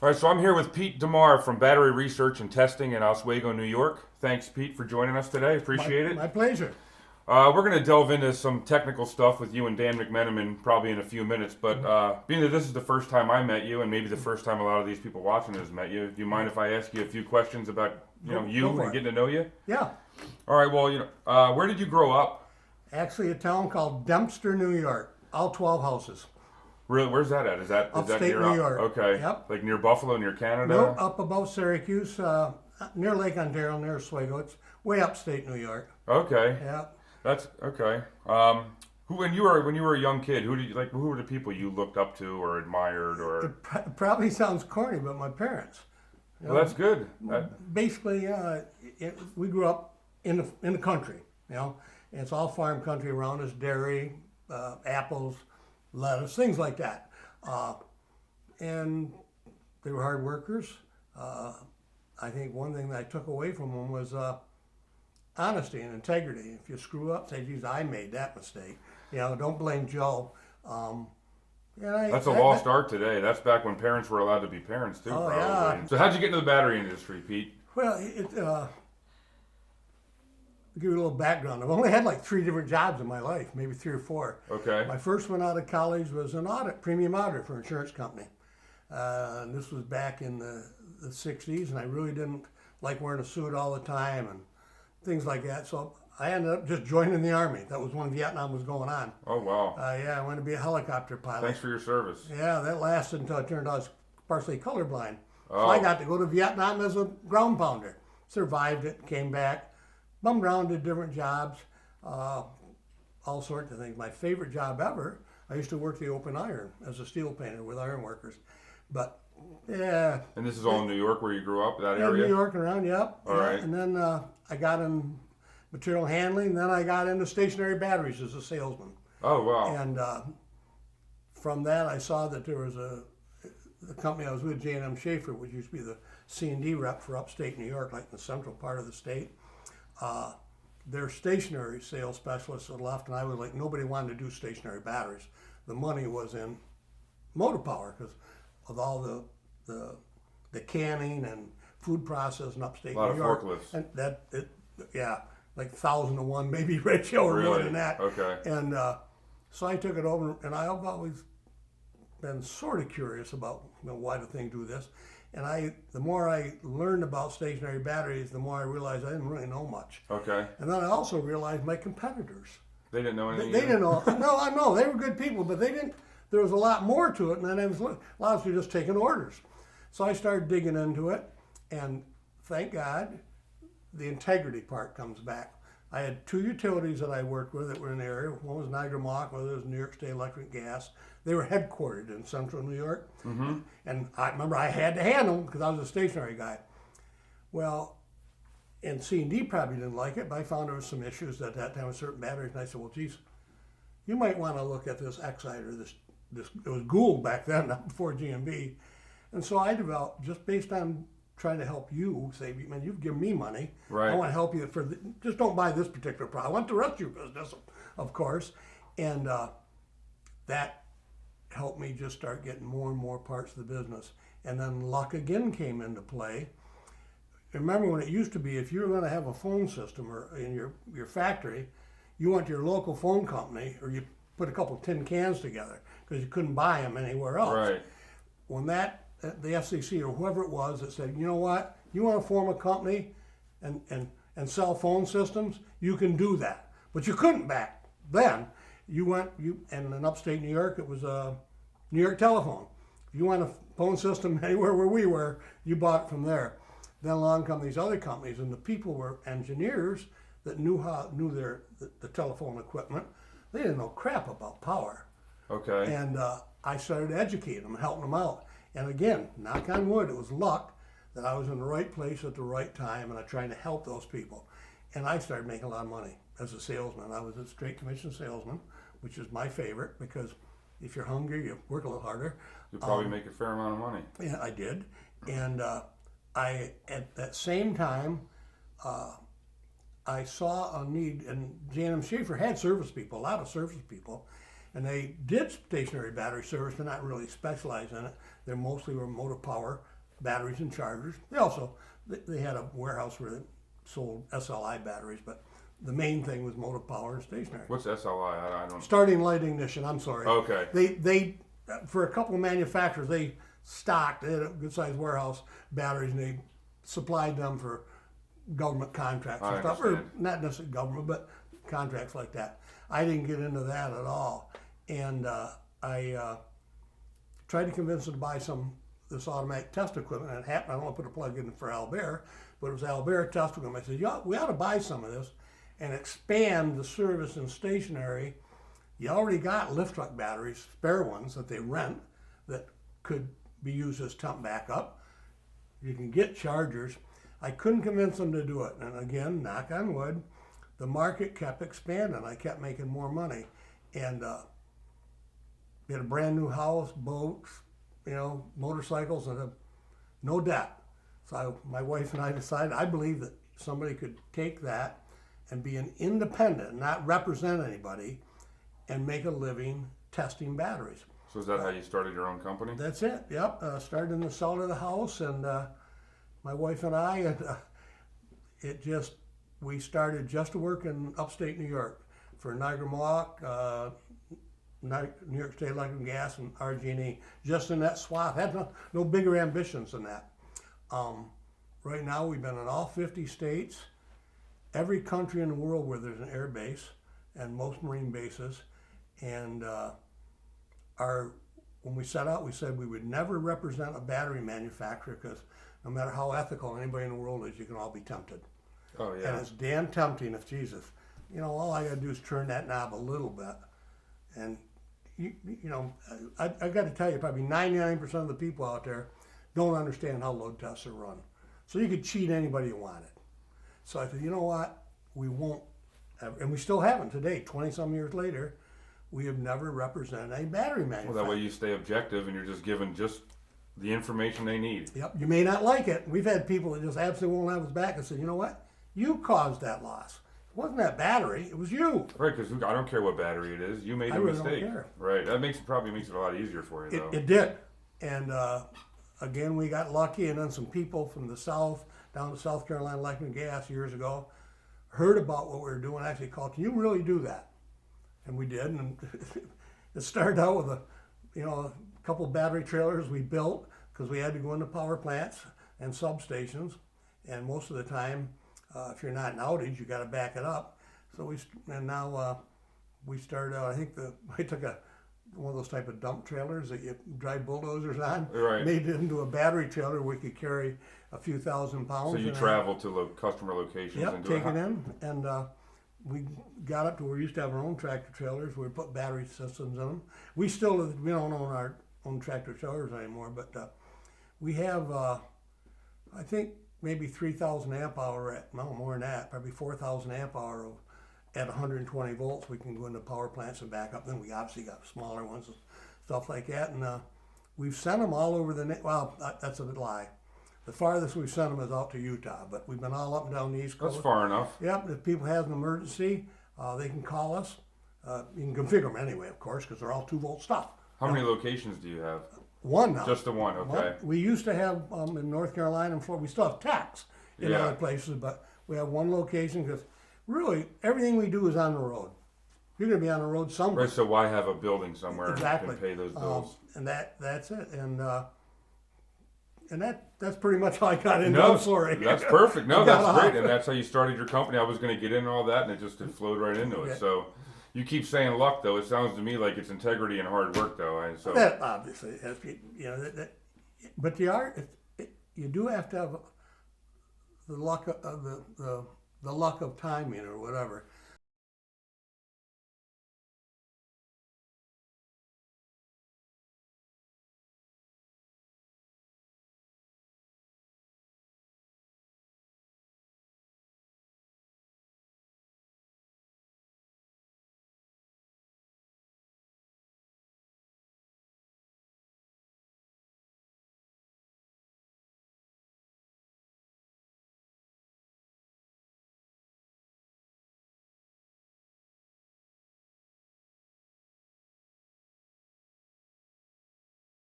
All right, so I'm here with Pete DeMar from Battery Research and Testing in Oswego, New York. Thanks, Pete, for joining us today. Appreciate it. My pleasure. We're going to delve into some technical stuff with you and Dan McMenamin probably in a few minutes. But being that this is the first time I met you, and maybe the first time a lot of these people watching has met you, do you mind if I ask you a few questions about you Go for and it. getting to know you? Yeah. All right. Well, where did you grow up? Actually, a town called Dempster, New York. All 12 houses. Really, where's that at? Is that Upstate near? New York. Okay. Yep. Like near Buffalo, near Canada. Nope, up above Syracuse, near Lake Ontario, near Oswego. It's way upstate New York. Okay. Yeah. That's okay. Who when you were a young kid, who did you like? Who were the people you looked up to or admired or? Probably sounds corny, but my parents. You Well, know, that's good. basically, we grew up in the country. And it's all farm country around us: dairy, apples, lettuce, things like that. And they were hard workers. I think one thing that I took away from them was honesty and integrity. If you screw up, say, "Geez, I made that mistake." Don't blame Joe. That's a lost art today. That's back when parents were allowed to be parents too, Oh, probably. yeah. So how'd you get into the battery industry, Pete? Well, to give you a little background, I've only had like 3 different jobs in my life, maybe 3 or 4. Okay. My first one out of college was an premium auditor for an insurance company. And this was back in the 60s, and I really didn't like wearing a suit all the time and things like that. So I ended up just joining the Army. That was when Vietnam was going on. Oh wow. Yeah, I wanted to be a helicopter pilot. Thanks for your service. Yeah, that lasted until it turned out I was partially colorblind. So Oh. I got to go to Vietnam as a ground pounder. Survived it, came back, bummed around, did different jobs, all sorts of things. My favorite job ever, I used to work the open iron as a steel painter with iron workers. But yeah, And this is all in New York, where you grew up, that yeah, area. New York and around, yep. All Yeah. right. And then I got in material handling. Then I got into stationary batteries as a salesman. Oh wow. And from that, I saw that there was the company I was with, J&M Schaefer, which used to be the C&D rep for upstate New York, like the central part of the state. Their stationary sales specialists had left, and I was like, nobody wanted to do stationary batteries. The money was in motor power because of all the canning and food processing upstate A lot New of York. forklifts. And yeah, like 1,000 to 1 maybe ratio or more Really? than that. Okay. And so I took it over, and I've always been sort of curious about why the thing do this. And the more I learned about stationary batteries, the more I realized I didn't really know much. Okay. And then I also realized my competitors. They didn't know They, anything. they didn't know. No, I know they were good people, but they didn't. There was a lot more to it, and then I was a lot of people just taking orders. So I started digging into it, and thank God, the integrity part comes back. I had 2 utilities that I worked with that were in the area. One was Niagara Mohawk, one was New York State Electric Gas. They were headquartered in central New York. Mm-hmm. And I remember I had to handle them because I was a stationary guy. Well, and C&D probably didn't like it, but I found there was some issues at that time with certain batteries. And I said, well, geez, you might want to look at this Exciter. It was Gould back then, not before GMB. And so I developed, just based on trying to help you, say, man, you've given me money. Right. I want to help you just don't buy this particular product. I want the rest of your business, of course. And that helped me just start getting more and more parts of the business. And then luck again came into play. Remember when it used to be, if you were going to have a phone system or in your factory, you went to your local phone company or you put a couple tin cans together because you couldn't buy them anywhere else. Right. When the FCC or whoever it was that said, you know what, you want to form a company and sell phone systems, you can do that. But you couldn't back then. And in upstate New York, it was a New York Telephone. If you want a phone system anywhere where we were, you bought it from there. Then along come these other companies, and the people were engineers that knew the telephone equipment. They didn't know crap about power. Okay. And I started educating them, helping them out. And again, knock on wood, it was luck that I was in the right place at the right time, and I tried to help those people. And I started making a lot of money as a salesman. I was a straight commission salesman, which is my favorite because if you're hungry, you work a little harder. You probably make a fair amount of money. Yeah, I did. And at that same time, I saw a need, and J&M Schaefer had service people, a lot of service people, And they did stationary battery service, but not really specialized in it. They mostly were motive power batteries and chargers. They had a warehouse where they sold SLI batteries, but the main thing was motive power and stationary. What's SLI? I don't. Starting light ignition. I'm sorry. Okay. They for a couple of manufacturers, they stocked. They had a good sized warehouse batteries, and they supplied them for government contracts and stuff, or not necessarily government, but contracts like that. I didn't get into that at all, and I tried to convince them to buy this automatic test equipment. And it happened. I don't want to put a plug in for Albert, but it was Albert test equipment. I said, yeah, we ought to buy some of this and expand the service and stationary. You already got lift truck batteries, spare ones that they rent that could be used as temp backup. You can get chargers. I couldn't convince them to do it. And again, knock on wood, the market kept expanding. I kept making more money. And we had a brand new house, boats, motorcycles, and no debt. So my wife and I decided, I believe that somebody could take that and be an independent, not represent anybody, and make a living testing batteries. So is that how you started your own company? That's it. Yep. Started in the cellar of the house, and my wife and I, we started just to work in upstate New York for Niagara-Mohawk, New York State Electric and Gas, and RG&E, just in that swath. Had no bigger ambitions than that. Right now, we've been in all 50 states, every country in the world where there's an air base, and most Marine bases. And when we set out, we said we would never represent a battery manufacturer, because no matter how ethical anybody in the world is, you can all be tempted. Oh, yeah. And it's damn tempting if Jesus. All I got to do is turn that knob a little bit. And, I got to tell you, probably 99% of the people out there don't understand how load tests are run. So you could cheat anybody you wanted. So I said, you know what? We won't, and we still haven't today, 20-some years later. We have never represented a battery manufacturer. Well, that way you stay objective and you're just giving just the information they need. Yep. You may not like it. We've had people that just absolutely won't have us back and say, you know what? You caused that loss. It wasn't that battery. It was you. Right, because I don't care what battery it is. You made a mistake. Don't care. Right. That probably makes it a lot easier for you, though. It did. And again, we got lucky, and then some people from the South, down to South Carolina Electric and Gas years ago, heard about what we were doing, actually called, can you really do that? And we did, and it started out with a couple of battery trailers we built because we had to go into power plants and substations, and most of the time, if you're not in outage, you got to back it up. So we started out. I took one of those type of dump trailers that you drive bulldozers on, right. Made it into a battery trailer we could carry a few thousand pounds. So you travel to customer locations and do take it in, and we got up to where we used to have our own tractor trailers. We put battery systems in them. We don't own our own tractor trailers anymore, but we have I think maybe 3,000 amp hour more than that, probably 4,000 amp hour at 120 volts. We can go into power plants and back up. Then we obviously got smaller ones and stuff like that, and we've sent them all over that's a lie. The farthest we've sent them is out to Utah, but we've been all up and down the East Coast. That's far enough. Yep, if people have an emergency, they can call us. You can configure them anyway, of course, because they're all 2-volt stuff. How many locations do you have? One now. Just the one, okay. We used to have in North Carolina and Florida. We still have techs in other places, but we have one location because really everything we do is on the road. You're going to be on the road somewhere. Right, so why have a building somewhere exactly. and pay those bills? And that's it. And that's pretty much how I got into No, I'm sorry. That's perfect. No, that's great. And that's how you started your company. I was going to get into all that, and it just flowed right into it. So you keep saying luck, though. It sounds to me like it's integrity and hard work, though. That obviously, but you do have to have the luck of the luck of timing or whatever.